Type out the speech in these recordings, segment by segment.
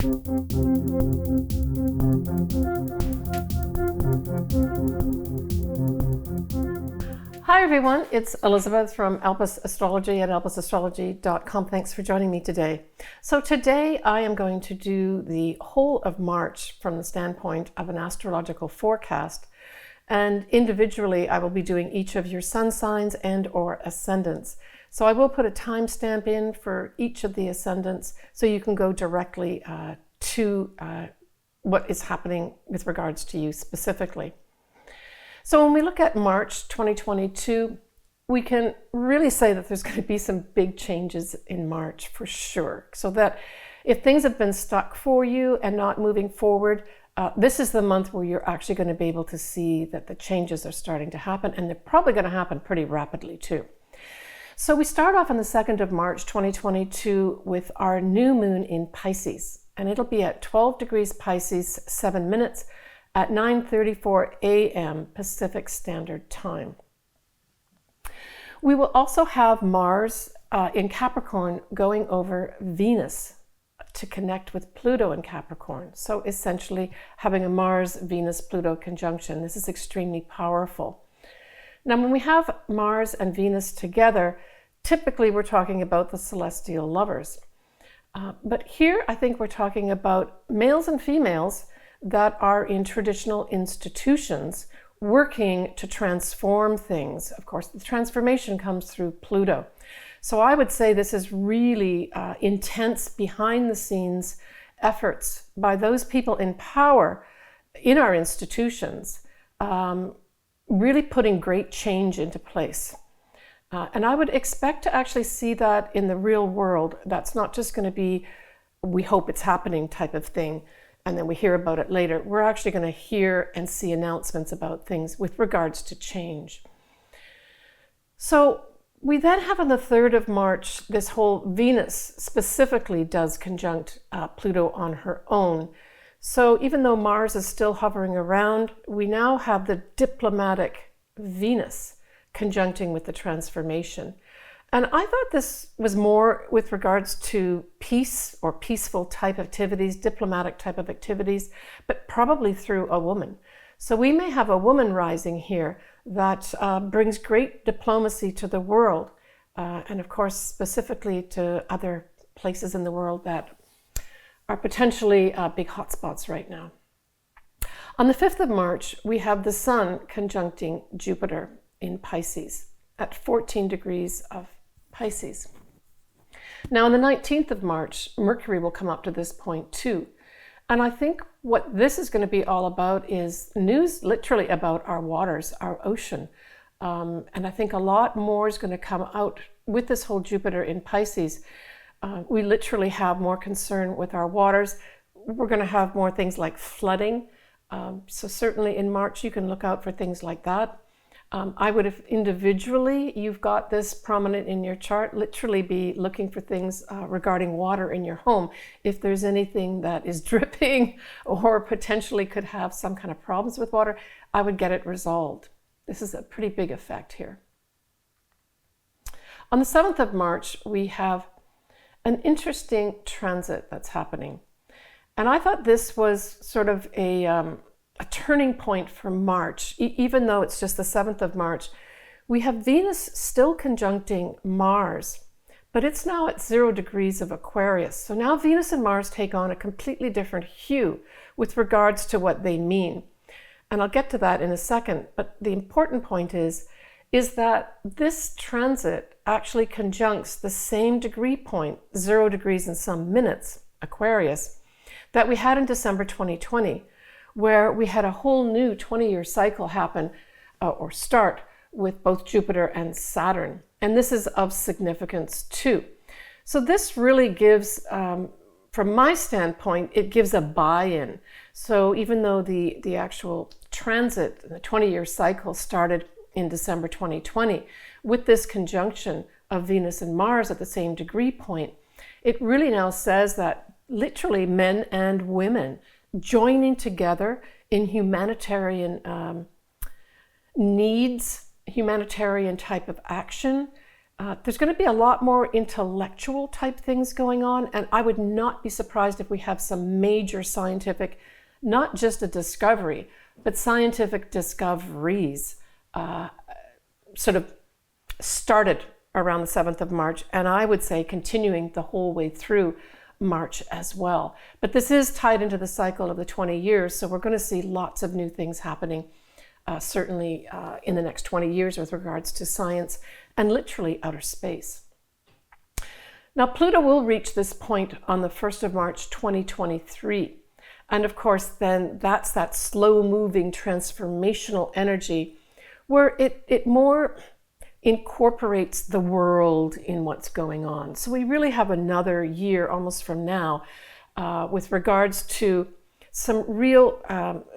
Hi everyone, it's Elizabeth from Elpis Astrology at elpisastrology.com. Thanks for joining me today. So today I am going to do the whole of March from the standpoint of an astrological forecast. And individually, I will be doing each of your sun signs and or ascendants. So I will put a timestamp in for each of the ascendants so you can go directly to what is happening with regards to you specifically. So when we look at March 2022, we can really say that there's going to be some big changes in March for sure. So that if things have been stuck for you and not moving forward, this is the month where you're actually going to be able to see that the changes are starting to happen, and they're probably going to happen pretty rapidly too. So we start off on the 2nd of March 2022 with our new moon in Pisces, and it'll be at 12 degrees Pisces, 7 minutes, at 9:34 a.m. Pacific Standard Time. We will also have Mars in Capricorn going over Venus to connect with Pluto in Capricorn. So essentially having a Mars-Venus-Pluto conjunction. This is extremely powerful. Now when we have Mars and Venus together, typically we're talking about the celestial lovers. But here I think we're talking about males and females that are in traditional institutions working to transform things. Of course, the transformation comes through Pluto. So I would say this is really intense behind the scenes efforts by those people in power in our institutions, really putting great change into place. And I would expect to actually see that in the real world. That's not just going to be, we hope it's happening type of thing, and then we hear about it later. We're actually going to hear and see announcements about things with regards to change. So we then have on the 3rd of March, this whole Venus specifically does conjunct Pluto on her own. So even though Mars is still hovering around, we now have the diplomatic Venus conjuncting with the transformation. And I thought this was more with regards to peace or peaceful type activities, diplomatic type of activities, but probably through a woman. So we may have a woman rising here that brings great diplomacy to the world, and of course specifically to other places in the world that are potentially big hotspots right now. On the 5th of March, we have the Sun conjuncting Jupiter in Pisces at 14 degrees of Pisces. Now on the 19th of March, Mercury will come up to this point too. And I think what this is going to be all about is news literally about our waters, our ocean. And I think a lot more is going to come out with this whole Jupiter in Pisces. We literally have more concern with our waters. We're going to have more things like flooding. So certainly in March, you can look out for things like that. I would, if individually you've got this prominent in your chart, literally be looking for things regarding water in your home. If there's anything that is dripping or potentially could have some kind of problems with water, I would get it resolved. This is a pretty big effect here. On the 7th of March, we have an interesting transit that's happening. And I thought this was sort of a turning point for March, even though it's just the 7th of March. We have Venus still conjuncting Mars, but it's now at 0 degrees of Aquarius. So now Venus and Mars take on a completely different hue with regards to what they mean. And I'll get to that in a second, but the important point is that this transit actually conjuncts the same degree point, 0 degrees and some minutes, Aquarius, that we had in December 2020. Where we had a whole new 20-year cycle happen or start with both Jupiter and Saturn. And this is of significance too. So this really gives, from my standpoint, it gives a buy-in. So even though the actual transit, the 20-year cycle started in December 2020, with this conjunction of Venus and Mars at the same degree point, it really now says that literally men and women joining together in humanitarian needs, humanitarian type of action, There's going to be a lot more intellectual type things going on, and I would not be surprised if we have some major scientific, not just a discovery, but scientific discoveries sort of started around the 7th of March, and I would say continuing the whole way through March as well. But this is tied into the cycle of the 20 years, so we're going to see lots of new things happening, certainly in the next 20 years with regards to science and literally outer space. Now, Pluto will reach this point on the 1st of March, 2023. And of course, then that's that slow-moving transformational energy where it more incorporates the world in what's going on. So we really have another year almost from now with regards to some real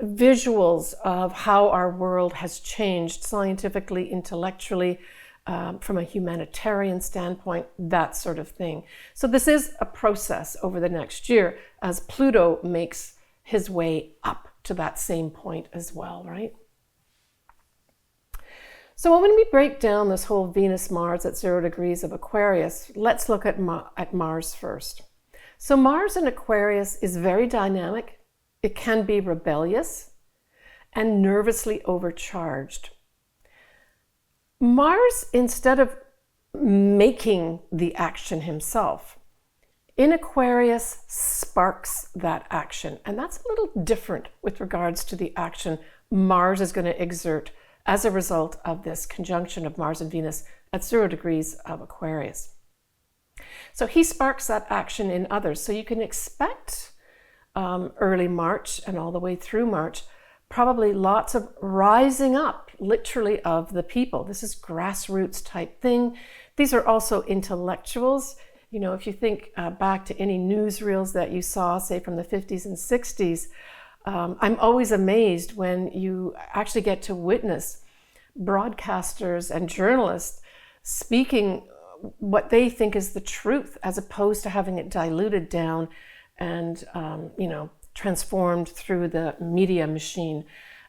visuals of how our world has changed scientifically, intellectually, from a humanitarian standpoint, that sort of thing. So this is a process over the next year as Pluto makes his way up to that same point as well, right? So when we break down this whole Venus-Mars at 0 degrees of Aquarius, let's look at Mars first. So Mars in Aquarius is very dynamic. It can be rebellious and nervously overcharged. Mars, instead of making the action himself, in Aquarius sparks that action. And that's a little different with regards to the action Mars is going to exert as a result of this conjunction of Mars and Venus at 0 degrees of Aquarius. So he sparks that action in others. So you can expect early March and all the way through March, probably lots of rising up, literally, of the people. This is grassroots type thing. These are also intellectuals. You know, if you think back to any newsreels that you saw, say from the 50s and 60s, I'm always amazed when you actually get to witness broadcasters and journalists speaking what they think is the truth, as opposed to having it diluted down and, you know, transformed through the media machine.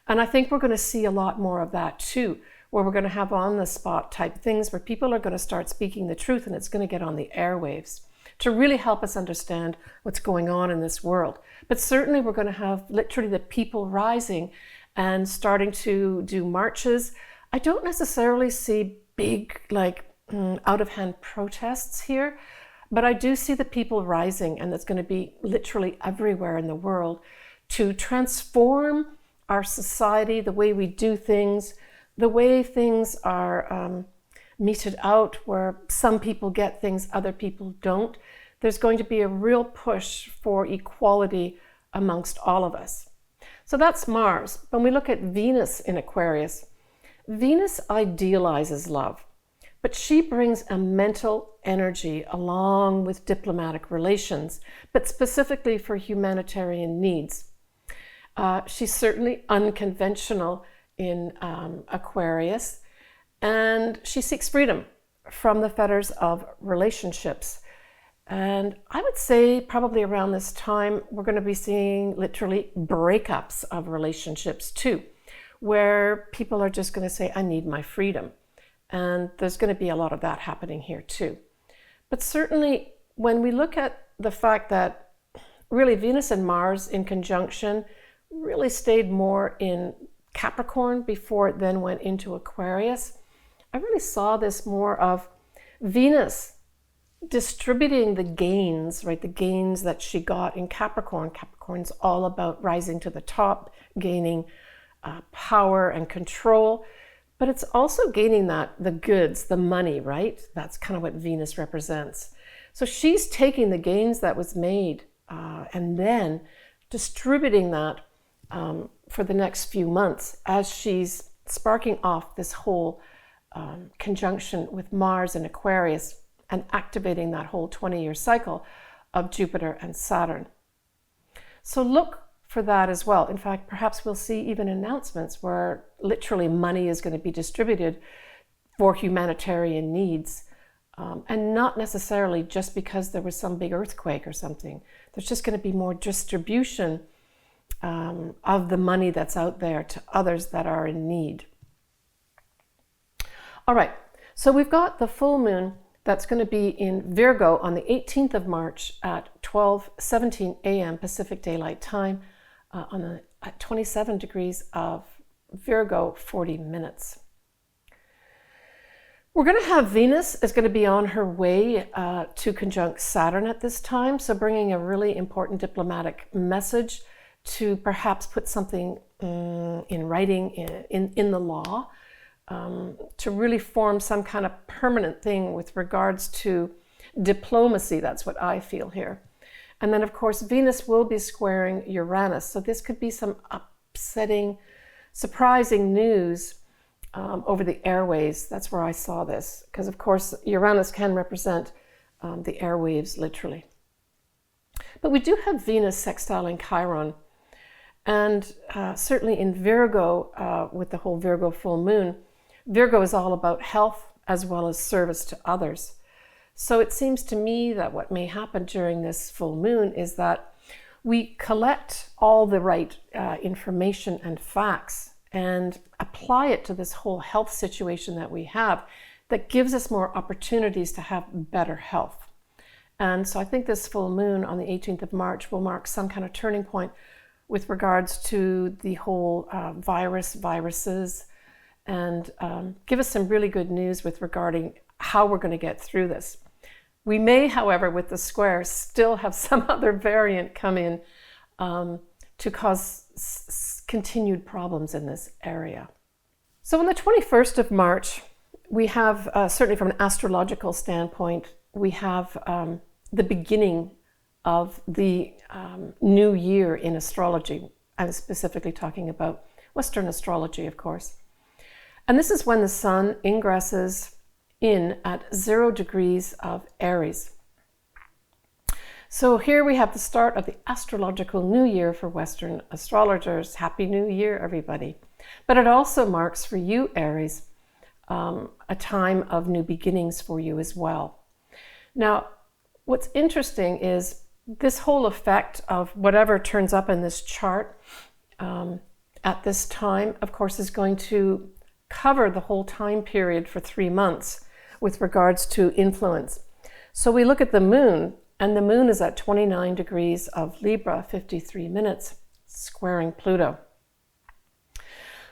And I think we're going to see a lot more of that too, where we're going to have on-the-spot type things where people are going to start speaking the truth, and it's going to get on the airwaves to really help us understand what's going on in this world. But certainly we're going to have literally the people rising and starting to do marches. I don't necessarily see big, like, out-of-hand protests here, but I do see the people rising, and it's going to be literally everywhere in the world to transform our society, the way we do things, the way things are meted out, where some people get things other people don't. There's going to be a real push for equality amongst all of us. So that's Mars. When we look at Venus in Aquarius, Venus idealizes love, but she brings a mental energy along with diplomatic relations, but specifically for humanitarian needs. She's certainly unconventional in Aquarius, and she seeks freedom from the fetters of relationships. And I would say probably around this time, we're going to be seeing literally breakups of relationships too, where people are just going to say, I need my freedom. And there's going to be a lot of that happening here too. But certainly when we look at the fact that really Venus and Mars in conjunction really stayed more in Capricorn before it then went into Aquarius, I really saw this more of Venus distributing the gains, right? The gains that she got in Capricorn. Capricorn's all about rising to the top, gaining power and control, but it's also gaining the goods, the money, right? That's kind of what Venus represents. So she's taking the gains that was made and then distributing that for the next few months as she's sparking off this whole conjunction with Mars and Aquarius and activating that whole 20-year cycle of Jupiter and Saturn. So look for that as well. In fact, perhaps we'll see even announcements where literally money is going to be distributed for humanitarian needs, and not necessarily just because there was some big earthquake or something. There's just going to be more distribution of the money that's out there to others that are in need. All right, So we've got the full moon that's going to be in Virgo on the 18th of March at 12:17 a.m. Pacific Daylight Time at 27 degrees of Virgo, 40 minutes. We're going to have Venus is going to be on her way to conjunct Saturn at this time, so bringing a really important diplomatic message to perhaps put something in writing in the law, to really form some kind of permanent thing with regards to diplomacy. That's what I feel here. And then, of course, Venus will be squaring Uranus, so this could be some upsetting, surprising news over the airways. That's where I saw this, because of course Uranus can represent the airwaves literally. But we do have Venus sextiling Chiron, and certainly in Virgo, with the whole Virgo full moon, Virgo is all about health as well as service to others. So it seems to me that what may happen during this full moon is that we collect all the right information and facts and apply it to this whole health situation that we have that gives us more opportunities to have better health. And so I think this full moon on the 18th of March will mark some kind of turning point with regards to the whole viruses, and give us some really good news with regarding how we're going to get through this. We may, however, with the square, still have some other variant come in to cause continued problems in this area. So on the 21st of March, we have, certainly from an astrological standpoint, we have the beginning of the new year in astrology. I'm specifically talking about Western astrology, of course. And this is when the sun ingresses in at 0 degrees of Aries. So here we have the start of the astrological new year for Western astrologers. Happy New Year, everybody. But it also marks for you, Aries, a time of new beginnings for you as well. Now, what's interesting is this whole effect of whatever turns up in this chart at this time, of course, is going to cover the whole time period for 3 months with regards to influence. So we look at the moon, and the moon is at 29 degrees of Libra, 53 minutes, squaring Pluto.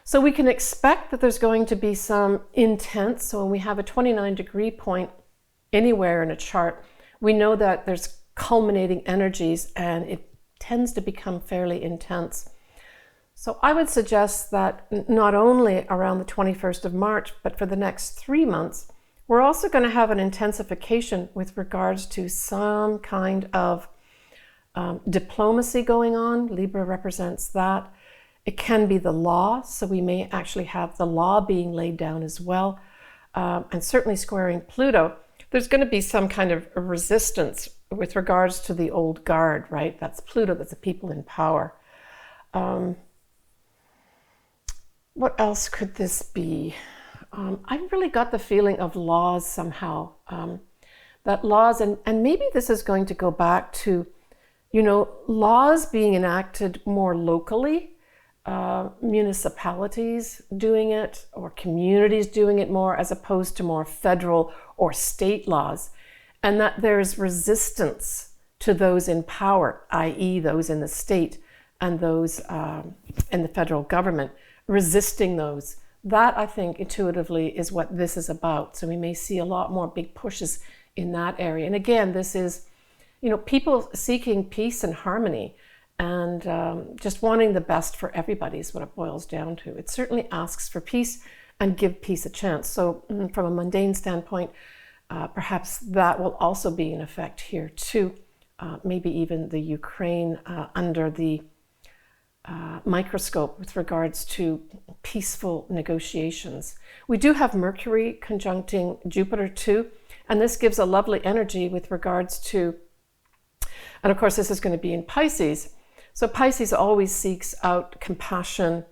So we can expect that there's going to be some intense, so when we have a 29 degree point anywhere in a chart, we know that there's culminating energies and it tends to become fairly intense. So I would suggest that not only around the 21st of March, but for the next 3 months, we're also going to have an intensification with regards to some kind of diplomacy going on. Libra represents that. It can be the law, so we may actually have the law being laid down as well. And certainly squaring Pluto, there's going to be some kind of resistance with regards to the old guard, right? That's Pluto, that's the people in power. What else could this be? I really got the feeling of laws somehow, that laws, and maybe this is going to go back to, laws being enacted more locally, municipalities doing it, or communities doing it more, as opposed to more federal or state laws, and that there's resistance to those in power, i.e. those in the state and those in the federal government, resisting those. That, I think, intuitively is what this is about. So we may see a lot more big pushes in that area. And again, this is, people seeking peace and harmony and just wanting the best for everybody is what it boils down to. It certainly asks for peace and give peace a chance. So from a mundane standpoint, perhaps that will also be in effect here too. Maybe even the Ukraine under the microscope with regards to peaceful negotiations. We do have Mercury conjuncting Jupiter too, and this gives a lovely energy with regards to, and of course this is going to be in Pisces. So Pisces always seeks out compassion,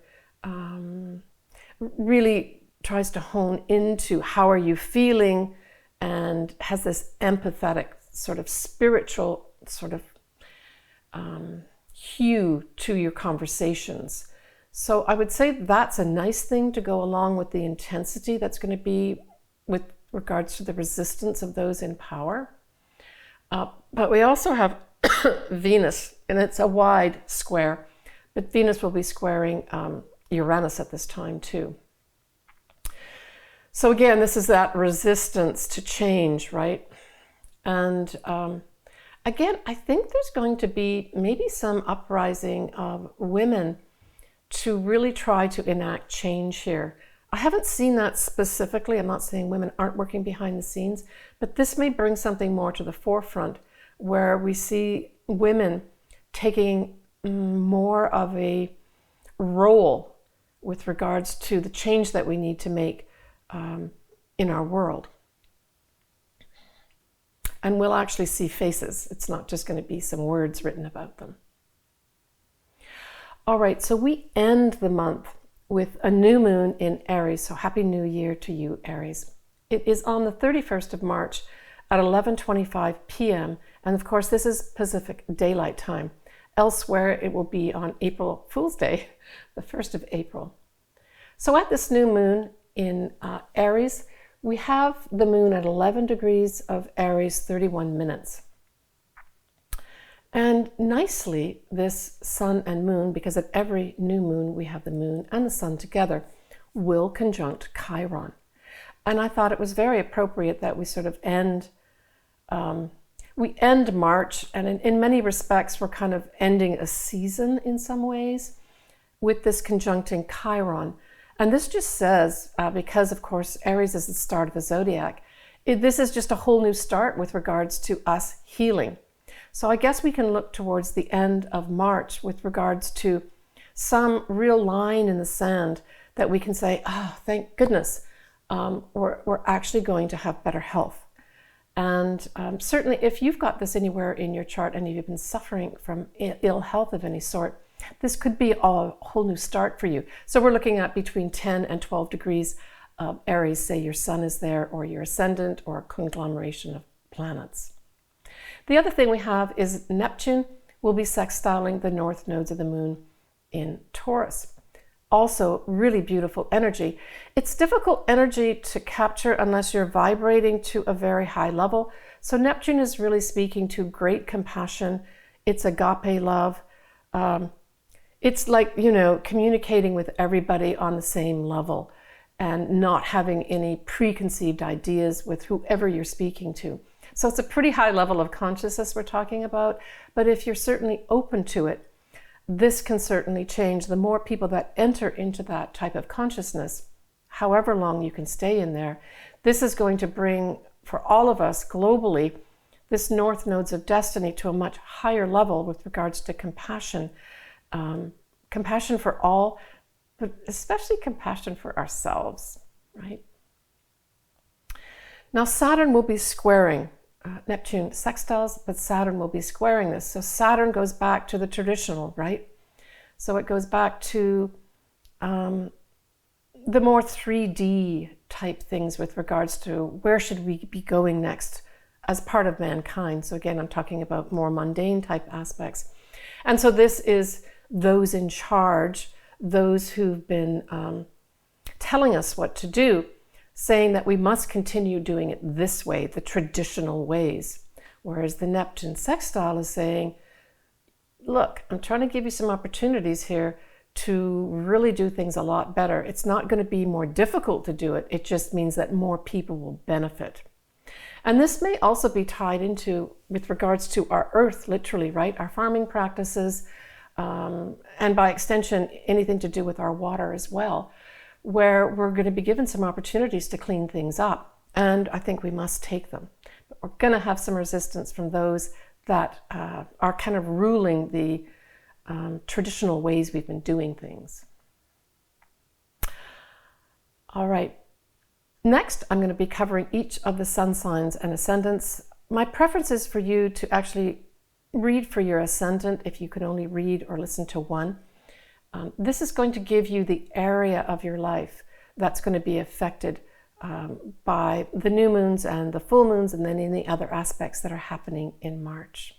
really tries to hone into how are you feeling, and has this empathetic sort of spiritual sort of hue to your conversations. So I would say that's a nice thing to go along with the intensity that's going to be with regards to the resistance of those in power. But we also have Venus, and it's a wide square, but Venus will be squaring Uranus at this time too. So again, this is that resistance to change, right? And again, I think there's going to be maybe some uprising of women to really try to enact change here. I haven't seen that specifically. I'm not saying women aren't working behind the scenes, but this may bring something more to the forefront where we see women taking more of a role with regards to the change that we need to make in our world. And we'll actually see faces. It's not just going to be some words written about them. All right, so we end the month with a new moon in Aries. So happy new year to you, Aries. It is on the 31st of March at 11:25 p.m. And of course, this is Pacific Daylight Time. Elsewhere, it will be on April Fool's Day, the 1st of April. So at this new moon in Aries, we have the moon at 11 degrees of Aries, 31 minutes. And nicely, this sun and moon, because at every new moon we have the moon and the sun together, will conjunct Chiron. And I thought it was very appropriate that we sort of end March, and in many respects we're kind of ending a season in some ways with this conjuncting Chiron. And this just says, because of course Aries is the start of the zodiac, this is just a whole new start with regards to us healing. So I guess we can look towards the end of March with regards to some real line in the sand that we can say, oh, thank goodness, we're actually going to have better health. And certainly if you've got this anywhere in your chart and you've been suffering from ill health of any sort, this could be a whole new start for you. So we're looking at between 10 and 12 degrees of Aries, say your sun is there or your ascendant or a conglomeration of planets. The other thing we have is Neptune will be sextiling the north nodes of the moon in Taurus. Also really beautiful energy. It's difficult energy to capture unless you're vibrating to a very high level. So Neptune is really speaking to great compassion. It's agape love. It's like, communicating with everybody on the same level and not having any preconceived ideas with whoever you're speaking to. So it's a pretty high level of consciousness we're talking about, but if you're certainly open to it, this can certainly change. The more people that enter into that type of consciousness, however long you can stay in there, this is going to bring, for all of us globally, this north nodes of destiny to a much higher level with regards to compassion. Compassion for all, but especially compassion for ourselves, right? Now Saturn will be squaring Neptune sextiles, but Saturn will be squaring this. So Saturn goes back to the traditional, right? So it goes back to the more 3D type things with regards to where should we be going next as part of mankind. So again, I'm talking about more mundane type aspects. And so this is those in charge, those who've been telling us what to do, saying that we must continue doing it this way, the traditional ways. Whereas the Neptune sextile is saying, look, I'm trying to give you some opportunities here to really do things a lot better. It's not going to be more difficult to do it. It just means that more people will benefit. And this may also be tied into, with regards to our earth, literally, right? Our farming practices, and by extension, anything to do with our water as well, where we're going to be given some opportunities to clean things up. And I think we must take them. But we're going to have some resistance from those that are kind of ruling the traditional ways we've been doing things. All right. Next, I'm going to be covering each of the sun signs and ascendants. My preference is for you to actually read for your ascendant if you can only read or listen to one. This is going to give you the area of your life that's going to be affected by the new moons and the full moons and then any other aspects that are happening in March.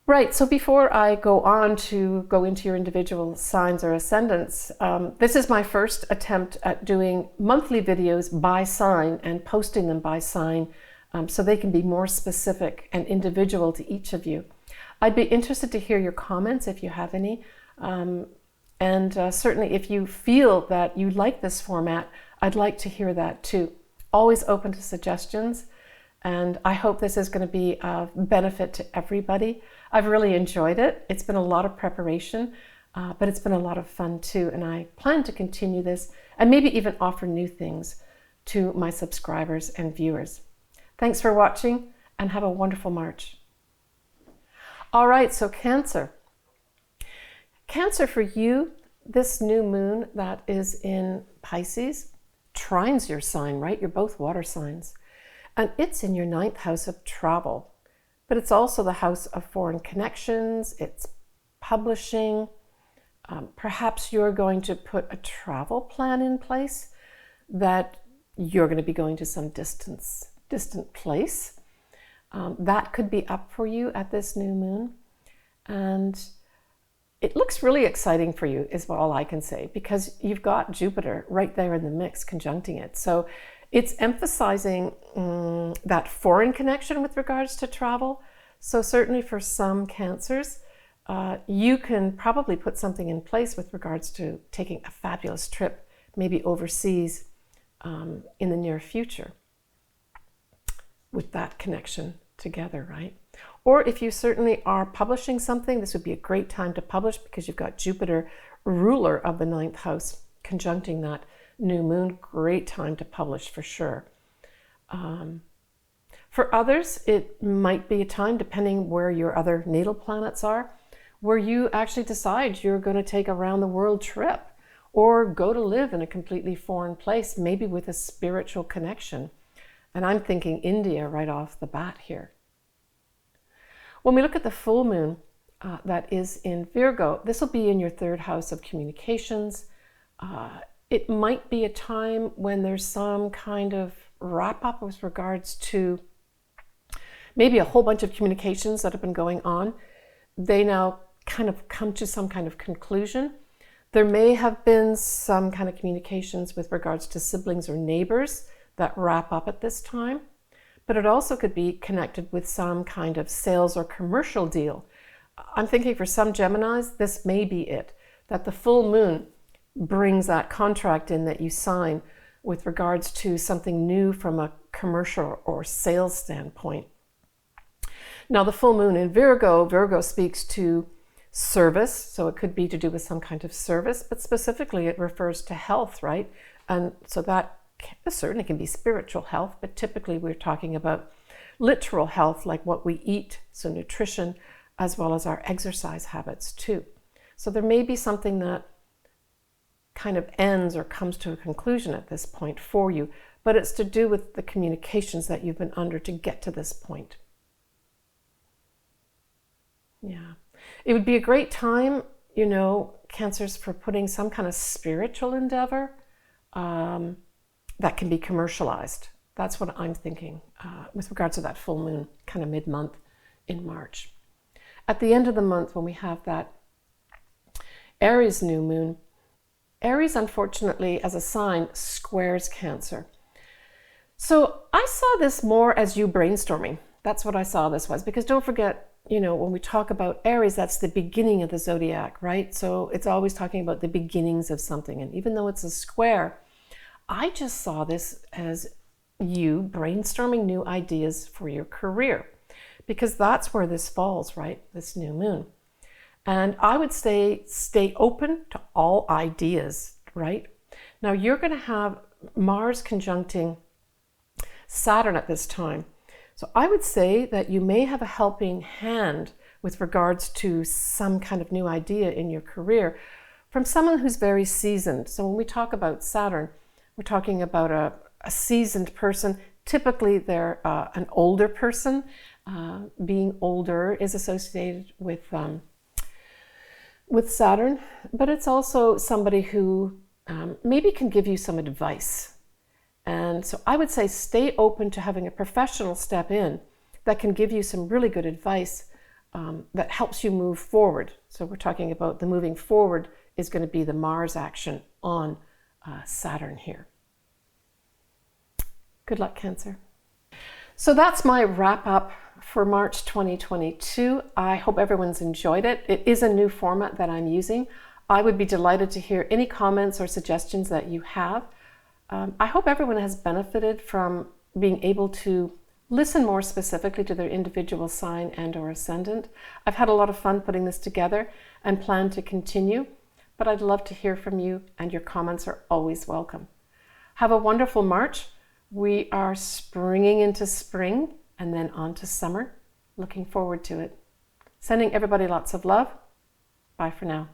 Right, so before I go on to go into your individual signs or ascendants, this is my first attempt at doing monthly videos by sign and posting them by sign, so they can be more specific and individual to each of you. I'd be interested to hear your comments if you have any, and certainly if you feel that you like this format, I'd like to hear that too. Always open to suggestions, and I hope this is going to be of benefit to everybody. I've really enjoyed it. It's been a lot of preparation, but it's been a lot of fun too, and I plan to continue this and maybe even offer new things to my subscribers and viewers. Thanks for watching, and have a wonderful March. All right, so Cancer. Cancer, for you, this new moon that is in Pisces trines your sign, right? You're both water signs. And it's in your 9th house of travel. But it's also the house of foreign connections, it's publishing. Perhaps you're going to put a travel plan in place that you're going to be going to some distant place. That could be up for you at this new moon. And it looks really exciting for you, is all I can say, because you've got Jupiter right there in the mix conjuncting it. So it's emphasizing that foreign connection with regards to travel. So certainly for some Cancers, you can probably put something in place with regards to taking a fabulous trip, maybe overseas in the near future with that connection together, right? Or if you certainly are publishing something, this would be a great time to publish because you've got Jupiter, ruler of the 9th house, conjuncting that new moon. Great time to publish for sure. For others, it might be a time, depending where your other natal planets are, where you actually decide you're going to take a round the world trip or go to live in a completely foreign place, maybe with a spiritual connection. And I'm thinking India right off the bat here. When we look at the full moon that is in Virgo, this will be in your 3rd house of communications. It might be a time when there's some kind of wrap up with regards to maybe a whole bunch of communications that have been going on. They now kind of come to some kind of conclusion. There may have been some kind of communications with regards to siblings or neighbors that wrap up at this time. But it also could be connected with some kind of sales or commercial deal. I'm thinking for some Geminis, this may be it, that the full moon brings that contract in that you sign with regards to something new from a commercial or sales standpoint. Now, the full moon in Virgo speaks to service, so it could be to do with some kind of service, but specifically it refers to health, right? And so that certainly can be spiritual health, but typically we're talking about literal health, like what we eat, so nutrition, as well as our exercise habits too. So there may be something that kind of ends or comes to a conclusion at this point for you, but it's to do with the communications that you've been under to get to this point. Yeah, it would be a great time, you know, Cancers, for putting some kind of spiritual endeavor that can be commercialized. That's what I'm thinking with regards to that full moon, kind of mid-month in March. At the end of the month, when we have that Aries new moon, Aries, unfortunately, as a sign, squares Cancer. So I saw this more as you brainstorming. That's what I saw this was, because don't forget, you know, when we talk about Aries, that's the beginning of the zodiac, right? So it's always talking about the beginnings of something. And even though it's a square, I just saw this as you brainstorming new ideas for your career, because that's where this falls, right? This new moon. And I would say stay open to all ideas, right? Now you're going to have Mars conjuncting Saturn at this time. So I would say that you may have a helping hand with regards to some kind of new idea in your career from someone who's very seasoned. So when we talk about Saturn, we're talking about a seasoned person. Typically, they're an older person. Being older is associated with Saturn, but it's also somebody who maybe can give you some advice. And so I would say stay open to having a professional step in that can give you some really good advice that helps you move forward. So we're talking about the moving forward is going to be the Mars action on Saturn here. Good luck, Cancer. So that's my wrap up for March 2022. I hope everyone's enjoyed it. It is a new format that I'm using. I would be delighted to hear any comments or suggestions that you have. I hope everyone has benefited from being able to listen more specifically to their individual sign and or ascendant. I've had a lot of fun putting this together and plan to continue, but I'd love to hear from you, and your comments are always welcome. Have a wonderful March. We are springing into spring and then on to summer. Looking forward to it. Sending everybody lots of love. Bye for now.